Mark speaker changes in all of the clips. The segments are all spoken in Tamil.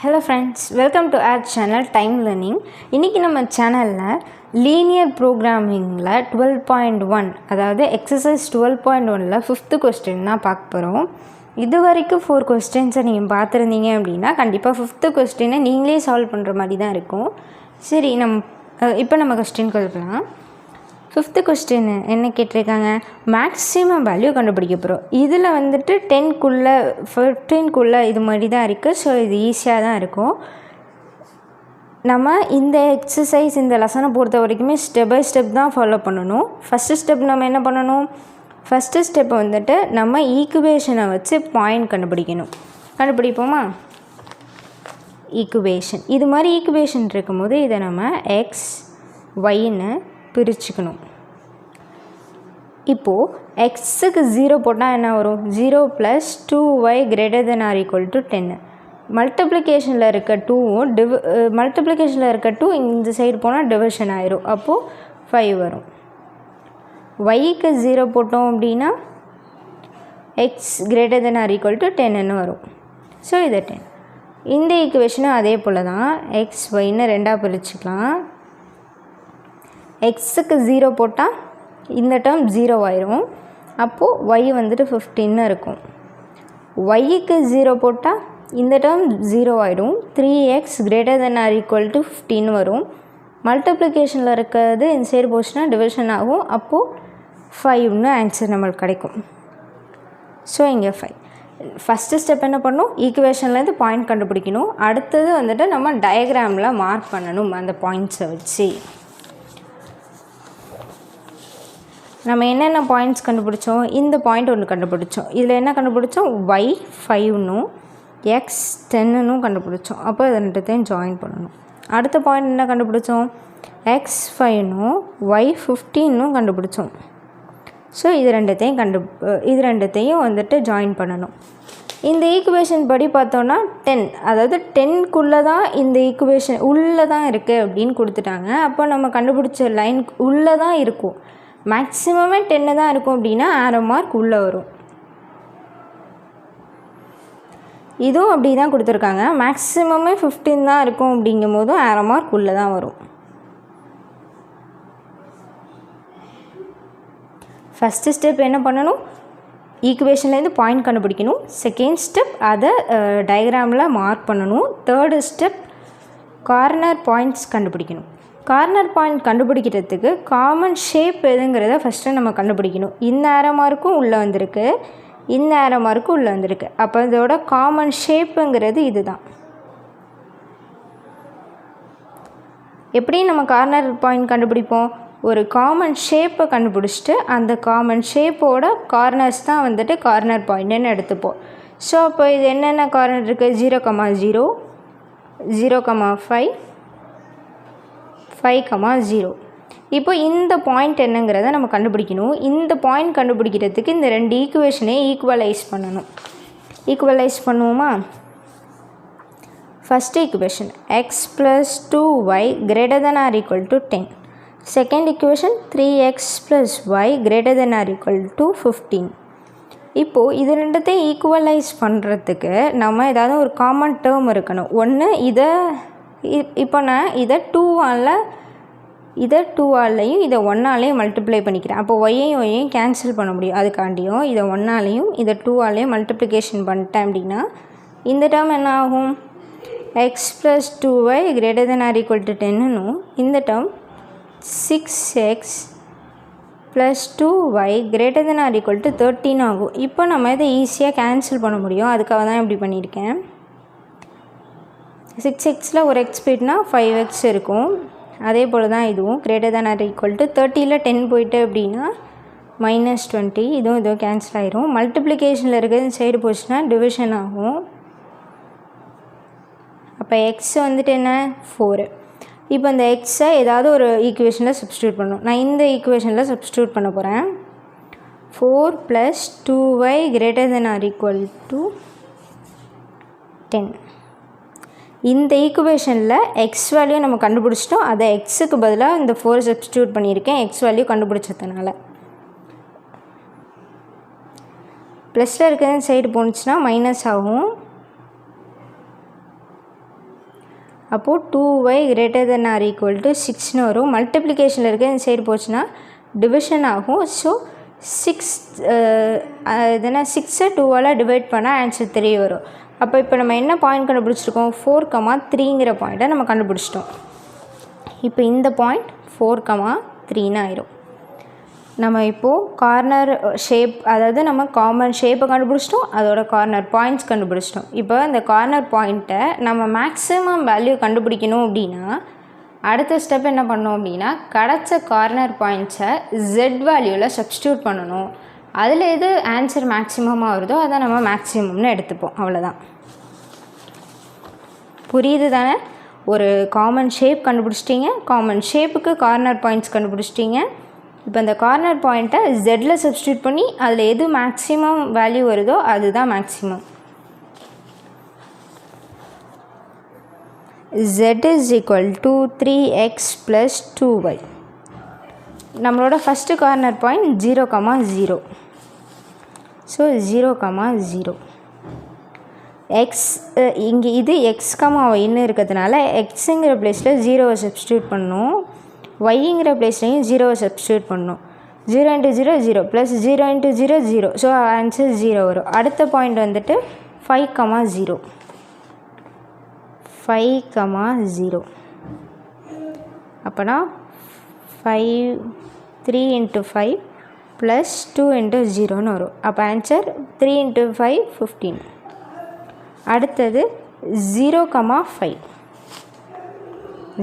Speaker 1: Hello friends, welcome to our channel Time Learning. இன்னைக்கு நம்ம சேனலில் லீனியர் ப்ரோக்ராமிங்கில் 12.1 அதாவது எக்ஸசைஸ் 12.1ல் 5th கொஸ்டின் தான் பார்க்க போகிறோம். இது வரைக்கும் 4 கொஸ்டின்ஸை நீங்கள் பார்த்துருந்தீங்க அப்படின்னா கண்டிப்பாக 5th கொஸ்டினை நீங்களே சால்வ் பண்ணுற மாதிரி தான் இருக்கும். சரி, இப்போ நம்ம கொஸ்டின் கொடுக்கலாம். 5th கொஸ்டின் என்ன கேட்டிருக்காங்க, மேக்ஸிமம் வேல்யூ கண்டுபிடிக்க போகிறோம். இதில் வந்துட்டு 10க்குள்ளே 15க்குள்ளே இது மாதிரி தான் இருக்குது. ஸோ இது ஈஸியாக தான் இருக்கும். நம்ம இந்த எக்ஸசைஸ் இந்த லெசனை பொறுத்த வரைக்குமே ஸ்டெப் பை ஸ்டெப் தான் ஃபாலோ பண்ணணும். ஃபஸ்ட்டு ஸ்டெப் நம்ம என்ன பண்ணணும், ஃபஸ்ட்டு ஸ்டெப் வந்துட்டு நம்ம ஈக்குவேஷனை வச்சு பாயிண்ட் கண்டுபிடிப்போமா. ஈக்குவேஷன் இது மாதிரி ஈக்குவேஷன் இருக்கும்போது இதை நம்ம எக்ஸ் ஒய்ன்னு பிரிச்சுக்கணும். இப்போது எக்ஸுக்கு 0 போட்டால் என்ன வரும், 0 + 2y ≥ 10. மல்டிப்ளிகேஷனில் இருக்க 2 இந்த சைடு போனால் டிவிஷன் ஆயிரும். அப்போது 5 வரும். ஒய்க்கு 0 போட்டோம் அப்படின்னா x ≥ 10ன்னு வரும். ஸோ இது 10. இந்த ஈக்குவேஷனும் அதே போல் தான், எக்ஸ் ஒய்ன்னு ரெண்டாக பிரிச்சுக்கலாம். எக்ஸுக்கு 0 போட்டால் இந்த டேர்ம் 0 ஆயிரும். அப்போது ஒய் வந்துட்டு 15ன்னு இருக்கும். ஒய்க்கு 0 போட்டால் இந்த டேர்ம் 0 ஆயிடும். 3x ≥ 15 வரும். மல்டிப்ளிகேஷனில் இருக்கிறது இந்த சைடு போச்சுன்னா டிவிஷன் ஆகும். அப்போது 5ன்னு ஆன்சர் நம்மளுக்கு கிடைக்கும். ஸோ இங்கே 5. ஃபஸ்ட்டு ஸ்டெப் என்ன பண்ணணும், ஈக்குவேஷன்லேருந்து பாயிண்ட் கண்டுபிடிக்கணும். அடுத்தது வந்துட்டு நம்ம டயக்ராமில் மார்க் பண்ணணும். அந்த பாயிண்ட்ஸை வச்சு நம்ம என்னென்ன பாயிண்ட்ஸ் கண்டுபிடிச்சோம், இந்த பாயிண்ட் ஒன்று கண்டுபிடிச்சோம். இதில் என்ன கண்டுபிடிச்சோம், y 5ன்னும் x 10ன்னும் கண்டுபிடிச்சோம். அப்போ இது ரெண்டுத்தையும் ஜாயின் பண்ணணும். அடுத்த பாயிண்ட் என்ன கண்டுபிடிச்சோம், x 5ன்னும் y 15ன்னும் கண்டுபிடிச்சோம். ஸோ இது ரெண்டுத்தையும் வந்துட்டு ஜாயின் பண்ணணும். இந்த ஈக்குவேஷன் படி பார்த்தோன்னா 10, அதாவது 10க்குள்ளே தான் இந்த ஈக்குவேஷன் உள்ளே தான் இருக்குது அப்படின்னு கொடுத்துட்டாங்க. அப்போ நம்ம கண்டுபிடிச்ச லைன் உள்ளே தான் இருக்கும். மேக்ஸிமமே 10 தான் இருக்கும் அப்படின்னா ஆரோ மார்க் உள்ளே வரும். இதுவும் அப்படி தான் கொடுத்துருக்காங்க. மேக்ஸிமமே 15 தான் இருக்கும் அப்படிங்கும் போதும் ஆரோ மார்க் உள்ளே தான் வரும். ஃபஸ்ட்டு ஸ்டெப் என்ன பண்ணணும், ஈக்குவேஷன்லேருந்து பாயிண்ட் கண்டுபிடிக்கணும். செகண்ட் ஸ்டெப் அதை டயக்ராமில் மார்க் பண்ணணும். தேர்டு ஸ்டெப் கார்னர் பாயிண்ட்ஸ் கண்டுபிடிக்கணும். கார்னர் பாயிண்ட் கண்டுபிடிக்கிறதுக்கு காமன் ஷேப் எதுங்கிறத ஃபஸ்ட்டு நம்ம கண்டுபிடிக்கணும். இந்த ஆரோ மார்க்கும் உள்ளே வந்திருக்கு, இந்த ஆரோ மார்க்கும் உள்ளே வந்திருக்கு. அப்போ இதோட காமன் ஷேப்புங்கிறது இது தான். எப்படி நம்ம கார்னர் பாயிண்ட் கண்டுபிடிப்போம், ஒரு காமன் ஷேப்பை கண்டுபிடிச்சிட்டு அந்த காமன் ஷேப்போட கார்னர்ஸ் தான் வந்துட்டு கார்னர் பாயிண்ட்டுன்னு எடுத்துப்போம். ஸோ அப்போ இது என்னென்ன கார்னர் இருக்குது, 0,0 0,5 5,0. இப்போ இந்த பாயிண்ட் என்னங்கிறத நம்ம கண்டுபிடிக்கணும். இந்த பாயிண்ட் கண்டுபிடிக்கிறதுக்கு இந்த ரெண்டு ஈக்குவேஷனே ஈக்குவலைஸ் பண்ணணும். ஈக்குவலைஸ் பண்ணுவோமா. First equation x + 2y ≥ 10. Second equation 3x + y ≥ 15. இப்போது இது ரெண்டுத்தையும் ஈக்குவலைஸ் பண்ணுறதுக்கு நம்ம ஏதாவது ஒரு காமன் டேர்ம் இருக்கணும். ஒன்று இப்போ நான் இதை 2ஆலையும் இதை 1ஆலையும் மல்டிப்ளை பண்ணிக்கிறேன். அப்போ ஒய்யையும் கேன்சல் பண்ண முடியும். அதுக்காண்டியும் இதை 1ஆலையும் இதை 2ஆலையும் மல்டிப்ளிகேஷன் பண்ணிட்டேன் அப்படின்னா இந்த டேர்ம் என்ன ஆகும், x + 2y ≥ 10ன்னும் இந்த டேர்ம் 6x + 2y ≥ 13 ஆகும். இப்போ நம்ம இதை ஈஸியாக கேன்சல் பண்ண முடியும். அதுக்காக தான் இப்படி பண்ணியிருக்கேன். 6xல் ஒரு x போயிட்டுனா 5x இருக்கும். அதே போல் தான் இதுவும் ≥ 30ல் 10 போயிட்டு அப்படின்னா -20. இதுவும் கேன்சல் ஆகிரும். மல்டிப்ளிகேஷனில் இருக்கிறது சைடு போச்சுன்னா டிவிஷன் ஆகும். அப்போ x வந்துட்டு என்ன 4. இப்போ இந்த எக்ஸை ஏதாவது ஒரு ஈக்குவேஷனில் சப்ஸ்டியூட் பண்ணணும். நான் இந்த ஈக்குவேஷனில் சப்ஸ்டியூட் பண்ண போகிறேன். 4 + 2y ≥ 10. இந்த ஈக்குவேஷனில் எக்ஸ் வேல்யூ நம்ம கண்டுபிடிச்சிட்டோம். அதை எக்ஸுக்கு பதிலாக இந்த 4 சப்ஸ்டியூட் பண்ணியிருக்கேன் எக்ஸ் வேல்யூ கண்டுபிடிச்சதுனால. ப்ளஸில் இருக்கிறது சைடு போணுச்சுன்னா மைனஸ் ஆகும். அப்போது 2y greater than or equal to 6ன்னு வரும். மல்டிப்ளிகேஷனில் இருக்க இந்த சைடு போச்சுன்னா டிவிஷன் ஆகும். ஸோ 6 2ஆல் டிவைட் பண்ணால் ஆன்சர் 3 வரும். அப்போ இப்போ நம்ம என்ன பாயிண்ட் கண்டுபிடிச்சிருக்கோம்? 4,3ங்கிற பாயிண்ட்டை நம்ம கண்டுபிடிச்சிட்டோம். இப்போ இந்த பாயிண்ட் 4,3ன்னு ஆயிரும். நம்ம இப்போது கார்னர் ஷேப், அதாவது நம்ம காமன் ஷேப்பை கண்டுபிடிச்சிட்டோம், அதோட கார்னர் பாயிண்ட்ஸ் கண்டுபிடிச்சிட்டோம். இப்போ இந்த கார்னர் பாயிண்ட்டை நம்ம மேக்ஸிமம் வேல்யூ கண்டுபிடிக்கணும் அப்படின்னா அடுத்த ஸ்டெப் என்ன பண்ணோம் அப்படின்னா கிடச்ச கார்னர் பாயிண்ட்ஸை ஜெட் வேல்யூவில் சப்ஸ்டியூட் பண்ணணும். அதில் எது ஆன்சர் மேக்ஸிமமாக வருதோ அதை நம்ம மேக்ஸிமம்னு எடுத்துப்போம். அவ்வளோதான். புரியுது தானே? ஒரு காமன் ஷேப் கண்டுபிடிச்சிட்டிங்க, காமன் ஷேப்புக்கு கார்னர் பாயிண்ட்ஸ் கண்டுபிடிச்சிட்டிங்க. இப்போ அந்த கார்னர் பாயிண்ட்டை ஜெட்டில் சப்ஸ்டியூட் பண்ணி அதில் எது மேக்ஸிமம் வேல்யூ வருதோ அதுதான் maximum. z is equal to 3x plus 2y. நம்மளோட first corner point 0,0. So 0,0. X இங்கே இது எக்ஸ் ஒய்ன்னு இருக்கிறதுனால எக்ஸுங்கிற பிளேஸில் 0வை சப்ஸ்டியூட் பண்ணணும், ஒய்ங்கிற பிளேஸ்லையும் 0வை சப்ஸ்டியூட் பண்ணணும். 0 × 0 0 ப்ளஸ் 0 × 0 0. ஸோ ஆன்சர் 0 வரும். அடுத்த பாயிண்ட் வந்துட்டு 5,0. 5,0. அப்போனா 3 × 5 ப்ளஸ் 2 × 0ன்னு வரும். அப்போ ஆன்சர் 3 × 5 15. அடுத்தது 0,5.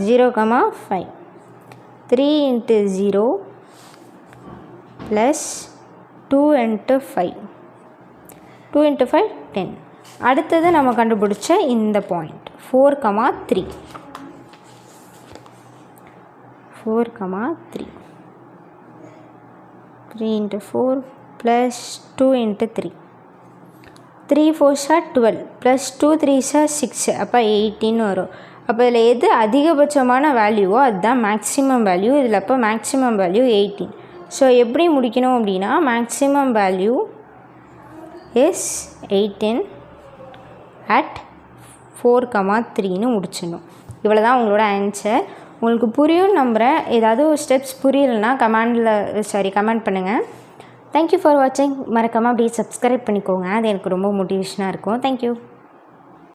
Speaker 1: 0,5. 3 × 0 ப்ளஸ் 2 × 5. 2 × 5 10. அடுத்தது நம்ம கண்டுபிடிச்ச இந்த point 4,3. 4,3. 3 × 4 plus 2 × 3. 3 4s are 12 plus 2 3s are 6. அப்போ 18 வரும். அப்போ இதில் எது அதிகபட்சமான வேல்யூவோ அதுதான் மேக்ஸிமம் வேல்யூ. இதில் அப்போ மேக்ஸிமம் வேல்யூ 18. ஸோ எப்படி முடிக்கணும் அப்படின்னா மேக்ஸிமம் வேல்யூ இஸ் 18 அட் 4,3ன்னு முடிச்சிடணும். இவ்வளோ தான் உங்களோட ஆன்சர். உங்களுக்கு புரியும் நம்புகிறேன். ஏதாவது ஸ்டெப்ஸ் புரியலைன்னா கமெண்ட் பண்ணுங்கள். தேங்க்யூ ஃபார் வாட்சிங். மறக்காமல் அப்படியே சப்ஸ்கிரைப் பண்ணிக்கோங்க, அது எனக்கு ரொம்ப மோட்டிவேஷனாக இருக்கும். தேங்க்யூ.